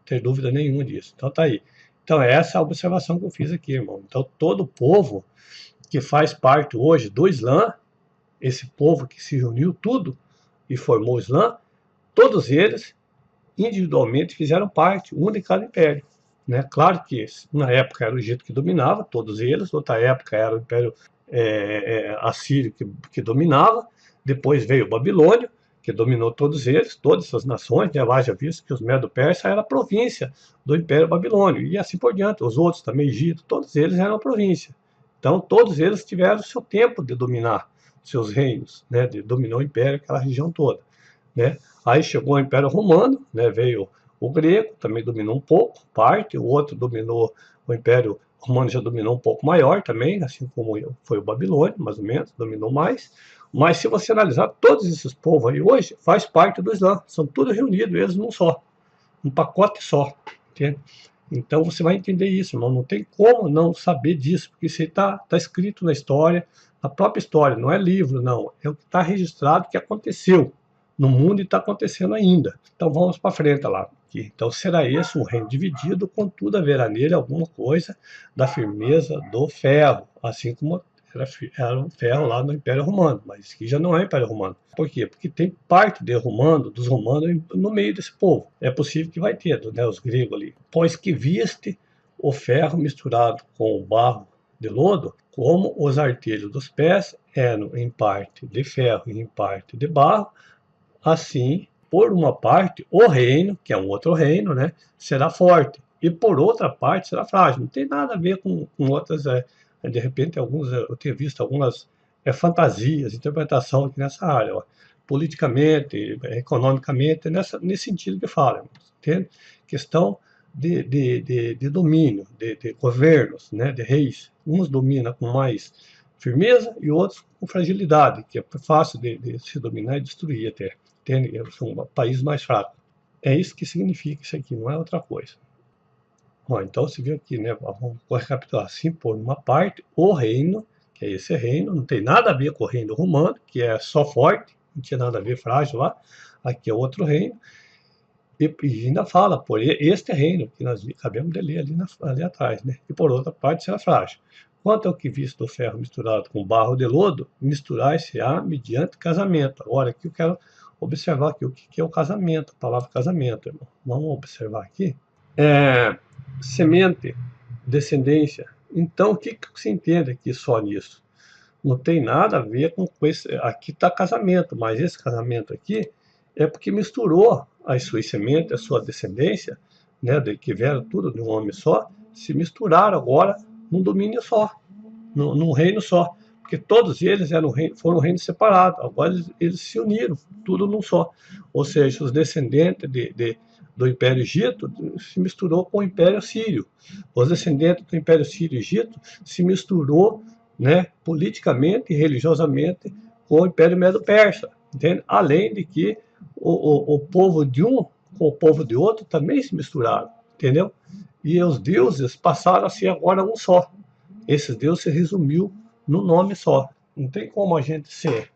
ter dúvida nenhuma disso. Então tá aí. Então essa é a observação que eu fiz aqui, irmão. Então todo povo que faz parte hoje do Islã, esse povo que se reuniu tudo e formou o Islã, todos eles individualmente fizeram parte, um de cada império. Né? Claro que na época era o Egito que dominava, todos eles, outra época era o Império Assírio que dominava, depois veio o Babilônio, que dominou todos eles, todas essas nações, né? Haja visto que os Medo-Persa era província do Império Babilônio, e assim por diante, os outros também, Egito, todos eles eram província. Então todos eles tiveram o seu tempo de dominar seus reinos, né? De dominar o Império, aquela região toda. Né? Aí chegou o Império Romano, né? Veio o grego, também dominou um pouco, parte, o outro dominou, o Império Romano já dominou um pouco maior também, assim como foi o Babilônio, mais ou menos, dominou mais. Mas se você analisar, todos esses povos aí hoje faz parte do Islã, são todos reunidos, eles num só, um pacote só, entende? Então você vai entender isso, irmão, não tem como não saber disso, porque isso está escrito na história, na própria história, não é livro, não, é o que está registrado que aconteceu no mundo e está acontecendo ainda. Então vamos para frente lá. Então será esse um reino dividido, contudo haverá nele alguma coisa da firmeza do ferro, assim como era o ferro lá no Império Romano, mas aqui já não é Império Romano. Por quê? Porque tem parte dos romanos no meio desse povo. É possível que vai ter, né, os gregos ali. Pois que viste o ferro misturado com o barro de lodo, como os artelhos dos pés eram em parte de ferro e em parte de barro, assim, por uma parte, o reino, que é um outro reino, né, será forte, e por outra parte será frágil. Não tem nada a ver com outras, de repente, eu tenho visto algumas fantasias, interpretação aqui nessa área, ó, politicamente, economicamente, nesse sentido que fala, entende? Questão de domínio, de governos, né, de reis. Uns dominam com mais firmeza e outros com fragilidade, que é fácil de se dominar e destruir até. Entende? São um país mais fraco. É isso que significa isso aqui, não é outra coisa. Ó, então você viu aqui, né? Vamos recapitular assim, por uma parte, o reino, que é esse reino, não tem nada a ver com o reino romano, que é só forte, não tinha nada a ver frágil lá. Aqui é outro reino. E ainda fala, por este reino, que nós acabamos de ler ali atrás, né? E por outra parte será frágil. Quanto ao que visto do ferro misturado com barro de lodo, misturar-se-á mediante casamento. Agora, aqui eu quero observar aqui o que é o casamento, a palavra casamento, irmão. Vamos observar aqui. Semente, descendência. Então, o que se entende aqui só nisso? Não tem nada a ver com esse. Aqui está casamento, mas esse casamento aqui é porque misturou as suas sementes, a sua descendência, né, que vieram tudo de um homem só, se misturaram agora num domínio só, num reino só. Porque todos eles foram reinos separados, agora eles se uniram, tudo num só. Ou seja, os descendentes do Império Egito se misturou com o Império Sírio. Os descendentes do Império Sírio e Egito se misturou, né, politicamente e religiosamente com o Império Medo-Persa. Entende? Além de que o povo de um com o povo de outro também se misturaram, entendeu? E os deuses passaram a ser agora um só. Esses deuses se resumiu no nome só. Não tem como a gente se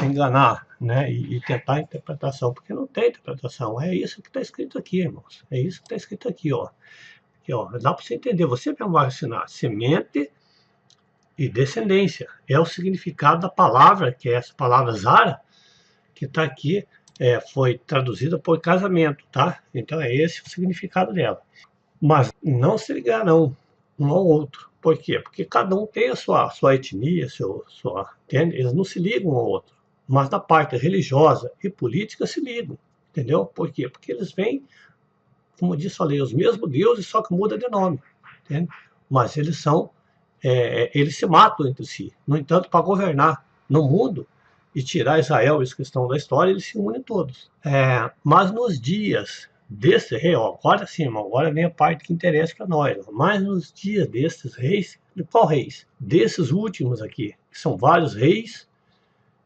enganar, né? E tentar interpretação, porque não tem interpretação. É isso que está escrito aqui, irmãos. É isso que está escrito aqui, ó. Aqui, ó. Dá para você entender. Você mesmo vai assinar semente e descendência. É o significado da palavra, que é essa palavra Zara, que está aqui, foi traduzida por casamento, tá? Então é esse o significado dela. Mas não se ligarão um ao outro. Por quê? Porque cada um tem a sua etnia, entende? Eles não se ligam um ao outro. Mas na parte religiosa e política se ligam, entendeu? Por quê? Porque eles vêm, como eu disse, ali, os mesmos deuses, só que muda de nome, entende? Mas eles se matam entre si. No entanto, para governar no mundo e tirar Israel, essa questão da história, eles se unem todos. Mas nos dias desse rei, ó, agora sim, irmão, agora vem a parte que interessa para nós. Ó, mas nos dias desses reis, de qual reis? Desses últimos aqui, que são vários reis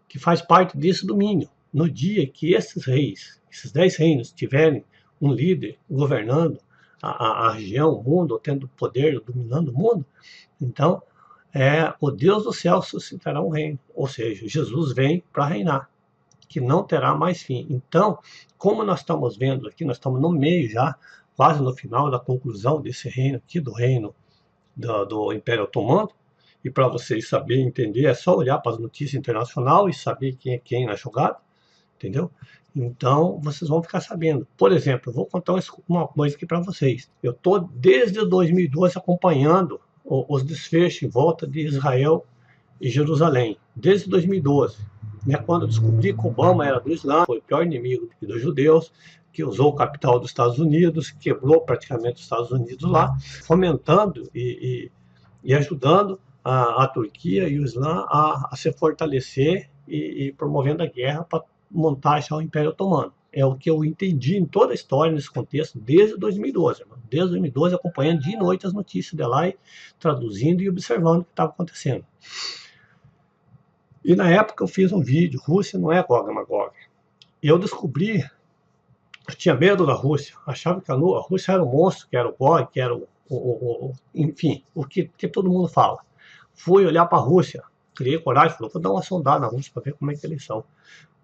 que faz parte desse domínio. No dia que esses reis, esses 10 reinos, tiverem um líder governando a região, o mundo, tendo poder, dominando o mundo, então o Deus do céu suscitará um reino. Ou seja, Jesus vem para reinar, que não terá mais fim. Então, como nós estamos vendo aqui, nós estamos no meio já quase no final da conclusão desse reino aqui, do reino do Império Otomano. E para vocês saberem entender, é só olhar para as notícias internacionais e saber quem é quem na jogada, entendeu? Então, vocês vão ficar sabendo. Por exemplo, eu vou contar uma coisa aqui para vocês. Eu estou desde 2012 acompanhando os desfechos em volta de Israel e Jerusalém, desde 2012. Né, quando eu descobri que Obama era do Islã, foi o pior inimigo dos judeus, que usou o capital dos Estados Unidos, quebrou praticamente os Estados Unidos lá, fomentando e ajudando a Turquia e o Islã a se fortalecer e promovendo a guerra para montar já o Império Otomano. É o que eu entendi em toda a história, nesse contexto, desde 2012. Irmão. Desde 2012, acompanhando dia e noite as notícias de lá, e traduzindo e observando o que estava acontecendo. E na época eu fiz um vídeo, Rússia não é Gog e Magog. E eu descobri, eu tinha medo da Rússia, achava que a Rússia era um monstro, que era o Gog, que era enfim, o que todo mundo fala. Fui olhar para a Rússia, criei coragem, falei, vou dar uma sondada na Rússia para ver como é que eles são.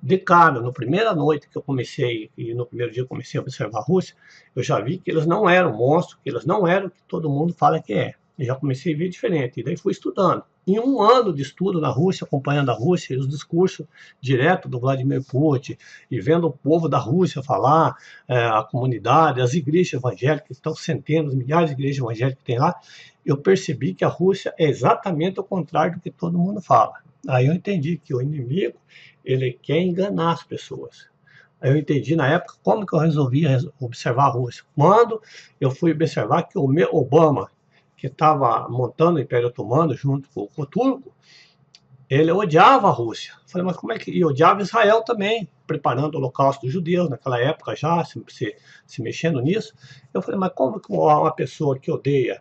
De cara, na primeira noite que eu comecei, e no primeiro dia eu comecei a observar a Rússia, eu já vi que eles não eram monstros, que eles não eram o que todo mundo fala que é. Eu já comecei a ver diferente, e daí fui estudando. Em um ano de estudo na Rússia, acompanhando a Rússia, os discursos direto do Vladimir Putin, e vendo o povo da Rússia falar, a comunidade, as igrejas evangélicas, estão centenas, milhares de igrejas evangélicas que tem lá, eu percebi que a Rússia é exatamente o contrário do que todo mundo fala. Aí eu entendi que o inimigo, ele quer enganar as pessoas. Aí eu entendi na época como que eu resolvi observar a Rússia. Quando eu fui observar que o Obama, que estava montando o Império Otomano junto com o turco, ele odiava a Rússia. Eu falei, mas como é que... E odiava Israel também, preparando o holocausto dos judeus, naquela época já, se mexendo nisso. Eu falei, mas como que uma pessoa que odeia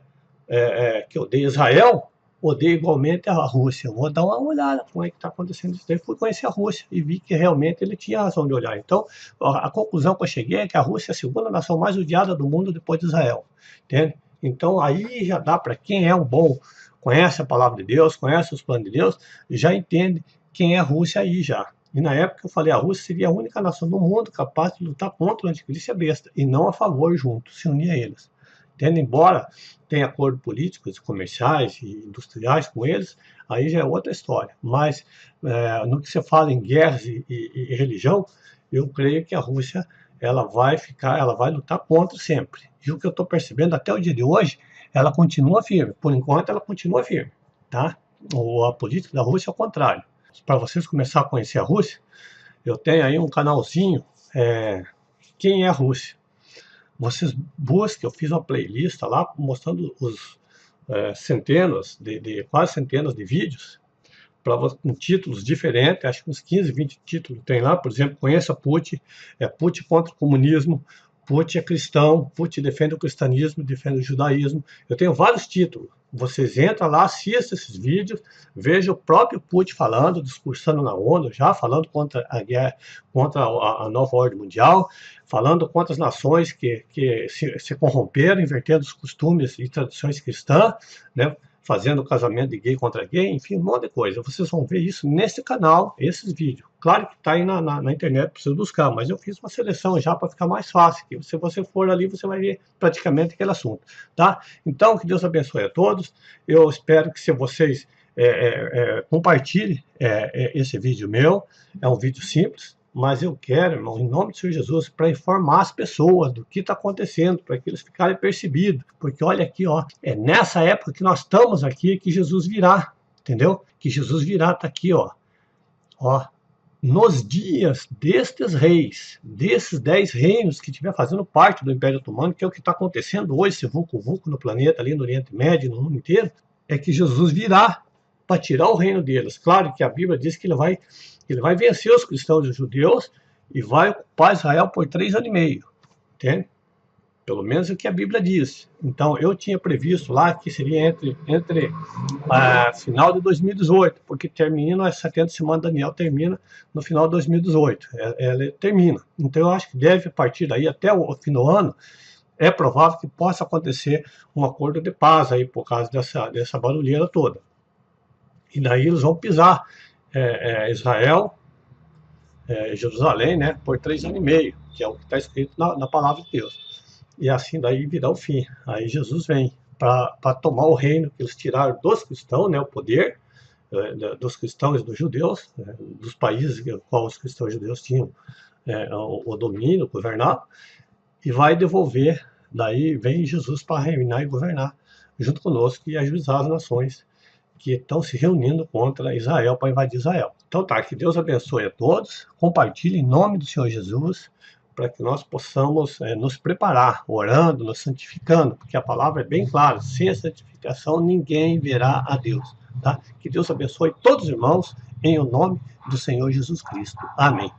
Israel odeia igualmente a Rússia? Eu vou dar uma olhada como é que está acontecendo isso. Daí fui conhecer a Rússia e vi que realmente ele tinha razão de olhar. Então, a conclusão que eu cheguei é que a Rússia é a segunda nação mais odiada do mundo depois de Israel. Entende? Então, aí já dá para quem é um bom, conhece a palavra de Deus, conhece os planos de Deus, já entende quem é a Rússia aí já. E na época eu falei, a Rússia seria a única nação do mundo capaz de lutar contra o anticristo e a besta, e não a favor junto, se unir a eles. Entende? Embora tenha acordos políticos, comerciais e industriais com eles, aí já é outra história. Mas no que se fala em guerras e religião, eu creio que a Rússia ela vai lutar contra sempre. E o que eu estou percebendo até o dia de hoje, ela continua firme. Por enquanto, ela continua firme, tá? A política da Rússia é o contrário. Para vocês começarem a conhecer a Rússia, eu tenho aí um canalzinho, Quem é a Rússia? Vocês busquem, eu fiz uma playlist lá mostrando os quase centenas de vídeos com títulos diferentes, acho que uns 15, 20 títulos tem lá, por exemplo, Conheça Putin, Putin contra o comunismo, Putin é cristão, Putin defende o cristianismo, defende o judaísmo. Eu tenho vários títulos. Vocês entram lá, assistam esses vídeos, vejam o próprio Putin falando, discursando na ONU, já falando contra a guerra, contra a nova ordem mundial, falando contra as nações que se corromperam, invertendo os costumes e tradições cristãs, né? Fazendo casamento de gay contra gay, enfim, um monte de coisa. Vocês vão ver isso nesse canal, esses vídeos. Claro que está aí na internet, precisa buscar, mas eu fiz uma seleção já para ficar mais fácil. Que se você for ali, você vai ver praticamente aquele assunto, tá? Então, que Deus abençoe a todos. Eu espero que se vocês compartilhem esse vídeo meu, é um vídeo simples, mas eu quero, irmão, em nome do Senhor Jesus, para informar as pessoas do que está acontecendo, para que eles ficarem percebidos. Porque olha aqui, ó, é nessa época que nós estamos aqui que Jesus virá, entendeu? Que Jesus virá, está aqui, ó. Ó, nos dias destes reis, desses 10 reinos que estiver fazendo parte do Império Otomano, que é o que está acontecendo hoje, esse vulco no planeta, ali no Oriente Médio, no mundo inteiro, é que Jesus virá para tirar o reino deles. Claro que a Bíblia diz que ele vai vencer os cristãos e os judeus e vai ocupar Israel por 3 anos e meio, entende? Pelo menos é o que a Bíblia diz. Então, eu tinha previsto lá que seria entre final de 2018, porque termina, as 70 semanas de Daniel termina no final de 2018. Ela termina. Então, eu acho que deve, a partir daí, até o fim do ano, é provável que possa acontecer um acordo de paz aí, por causa dessa barulheira toda. E daí eles vão pisar Israel, Jerusalém, né, por 3 anos e meio, que é o que está escrito na palavra de Deus. e assim daí virá o fim. Aí Jesus vem para tomar o reino que eles tiraram dos cristãos, né, o poder dos cristãos e dos judeus, dos países que os cristãos e judeus tinham o domínio, governar, e vai devolver, daí vem Jesus para reinar e governar junto conosco e ajuizar as nações que estão se reunindo contra Israel para invadir Israel. Então tá, que Deus abençoe a todos, compartilhe em nome do Senhor Jesus, para que nós possamos nos preparar, orando, nos santificando, porque a palavra é bem clara, sem a santificação ninguém verá a Deus. Tá? Que Deus abençoe todos os irmãos, em o nome do Senhor Jesus Cristo. Amém.